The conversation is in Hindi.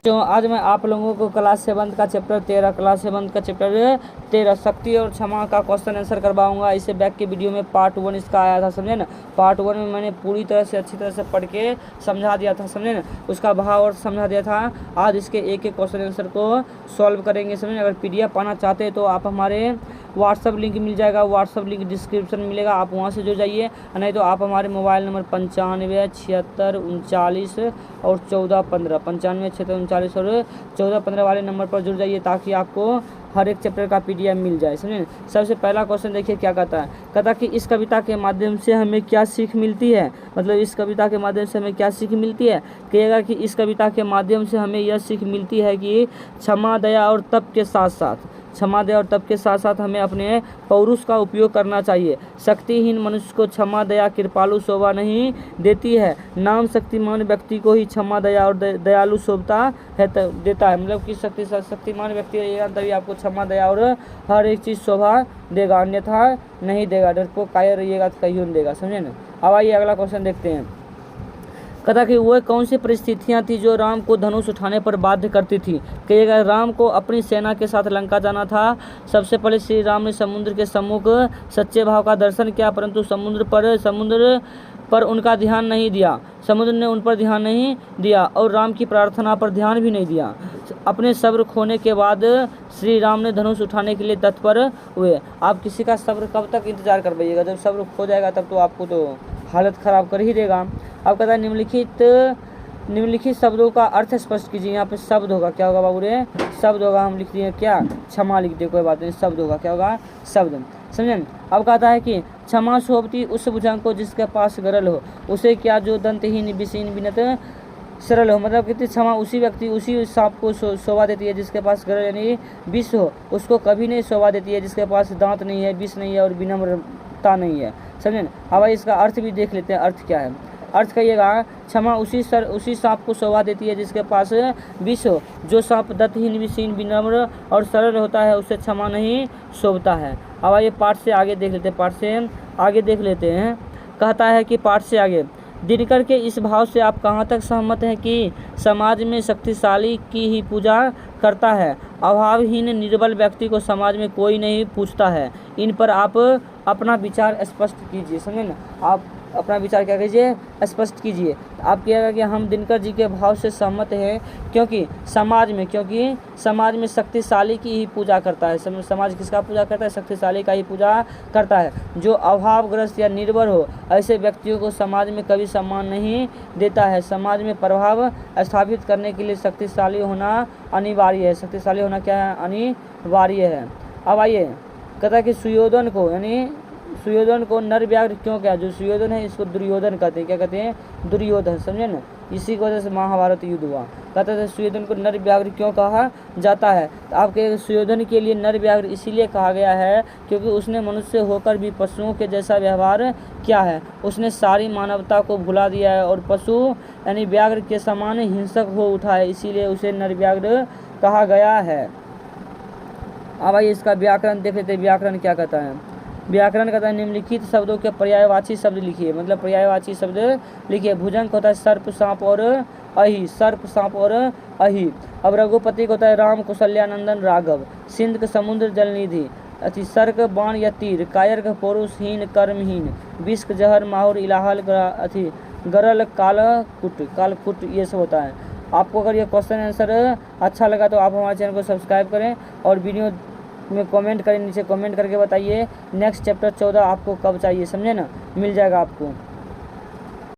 तो आज मैं आप लोगों को क्लास 7 का चैप्टर 13 शक्ति और क्षमा का क्वेश्चन आंसर करवाऊंगा। इससे बैक के वीडियो में पार्ट 1 इसका आया था, समझे ना। पार्ट 1 में मैंने पूरी तरह से अच्छी तरह से पढ़ के समझा दिया था, समझे ना, उसका भाव और समझा दिया था। आज इसके एक एक क्वेश्चन आंसर को सॉल्व करेंगे, समझे। अगर PDF पाना चाहते हैं तो आप हमारे व्हाट्सअप लिंक मिल जाएगा, व्हाट्सअप लिंक डिस्क्रिप्शन में मिलेगा, आप वहाँ से जुड़ जाइए। नहीं तो आप हमारे मोबाइल नंबर 95 76 39 और 14 15 95 76 39 और 14 15 वाले नंबर पर जुड़ जाइए, ताकि आपको हर एक चैप्टर का PDF मिल जाए, समझे। सबसे पहला क्वेश्चन देखिए क्या कहता है। कहता कि इस कविता के माध्यम से हमें क्या सीख मिलती है, मतलब इस कविता के माध्यम से हमें क्या सीख मिलती है। कहेगा कि इस कविता के माध्यम से हमें यह सीख मिलती है कि क्षमा दया और तप के साथ साथ हमें अपने पौरुष का उपयोग करना चाहिए। शक्तिहीन मनुष्य को क्षमा दया कृपालु शोभा नहीं देती है। नाम शक्तिमान व्यक्ति को ही क्षमा दया और दयालु शोभता है देता है। मतलब कि शक्तिमान व्यक्ति रहेगा तभी आपको क्षमा दया और हर एक चीज़ शोभा देगा, अन्यथा नहीं देगा। डरपोक कायर रहिएगा तो कहीं नहीं देगा, समझे ना। अब आइए अगला क्वेश्चन देखते हैं। कहता कि वह कौन सी परिस्थितियां थी जो राम को धनुष उठाने पर बाध्य करती थी। कहेगा राम को अपनी सेना के साथ लंका जाना था। सबसे पहले श्री राम ने समुद्र के सम्मुख सच्चे भाव का दर्शन किया, परंतु समुद्र पर उनका ध्यान नहीं दिया। समुद्र ने उन पर ध्यान नहीं दिया और राम की प्रार्थना पर ध्यान भी नहीं दिया। अपने सब्र खोने के बाद श्री राम ने धनुष उठाने के लिए तत्पर हुए। आप किसी का सब्र कब तक इंतजार कर पाइएगा, जब सब्र खो जाएगा तब तो आपको तो हालत ख़राब कर ही देगा। अब कहता है निम्नलिखित शब्दों का अर्थ स्पष्ट कीजिए। यहाँ पे शब्द होगा, क्या होगा बाबू रे, शब्द होगा। हम लिख दिए क्या, क्षमा लिख दिए, कोई बात नहीं, शब्द होगा, क्या होगा, शब्द, समझें। अब कहता है कि क्षमा शोभती उस भुजंग को जिसके पास गरल हो, उसे क्या जो दंतहीन विशीन बिनत सरल हो। मतलब कि क्षमा उसी सांप को शोभा देती है जिसके पास गरल यानी विष हो, उसको कभी नहीं शोभा देती है जिसके पास दांत नहीं है, विष नहीं है और विनम्रता नहीं है, समझे ना। अब इसका अर्थ भी देख लेते हैं, अर्थ क्या है। अर्थ कहिएगा क्षमा उसी सांप को शोभा देती है जिसके पास विष हो। जो सांप दंतहीन विशीन विनम्र और सरल होता है उसे क्षमा नहीं शोभता है। अब आइए पाठ से आगे देख लेते हैं। कहता है कि पाठ से आगे दिनकर के इस भाव से आप कहाँ तक सहमत हैं कि समाज में शक्तिशाली की ही पूजा करता है, अभावहीन निर्बल व्यक्ति को समाज में कोई नहीं पूछता है। इन पर आप अपना विचार स्पष्ट कीजिए, समझे ना। आप अपना विचार क्या कीजिए, स्पष्ट कीजिए। आप कहिएगा कि हम दिनकर जी के भाव से सहमत हैं क्योंकि समाज में शक्तिशाली की ही पूजा करता है। समाज किसका पूजा करता है, शक्तिशाली का ही पूजा करता है। जो अभावग्रस्त या निर्भर हो ऐसे व्यक्तियों को समाज में कभी सम्मान नहीं देता है। समाज में प्रभाव स्थापित करने के लिए शक्तिशाली होना अनिवार्य है। शक्तिशाली होना क्या है, अनिवार्य है। अब आइए कहता है कि सुयोधन को नर व्याघ्र क्यों कहा। जो सुयोधन है इसको दुर्योधन कहते हैं, क्या कहते हैं, दुर्योधन, समझे ना। इसी की वजह से महाभारत युद्ध हुआ। कहते थे सुयोधन को नर व्याघ्र क्यों कहा जाता है। तो आपके सुयोधन के लिए नर व्याघ्र इसीलिए कहा गया है क्योंकि उसने मनुष्य होकर भी पशुओं के जैसा व्यवहार किया है। उसने सारी मानवता को भुला दिया है और पशु यानी व्याघ्र के समान हिंसक हो उठा है, इसीलिए उसे नर व्याघ्र कहा गया है। अब आइए इसका व्याकरण देख लेते हैं। व्याकरण क्या कहता है। व्याकरण कहता है निम्नलिखित शब्दों के पर्यायवाची शब्द लिखिए। मतलब पर्यायवाची शब्द लिखिए। भुजंग होता है सर्प सांप और अहि। अब रघुपति को होता है राम कौशल्यानंदन राघव। सिंध का समुद्र जलनिधि। सर्क बाण या तीर। कायर का पौरुषहीन कर्महीन। विष जहर माहौर इलाहल गरल कालकुट ये सब होता है। आपको अगर ये क्वेश्चन आंसर अच्छा लगा तो आप हमारे चैनल को सब्सक्राइब करें और वीडियो में कमेंट करें, नीचे कमेंट करके बताइए नेक्स्ट चैप्टर 14 आपको कब चाहिए, समझे ना, मिल जाएगा आपको।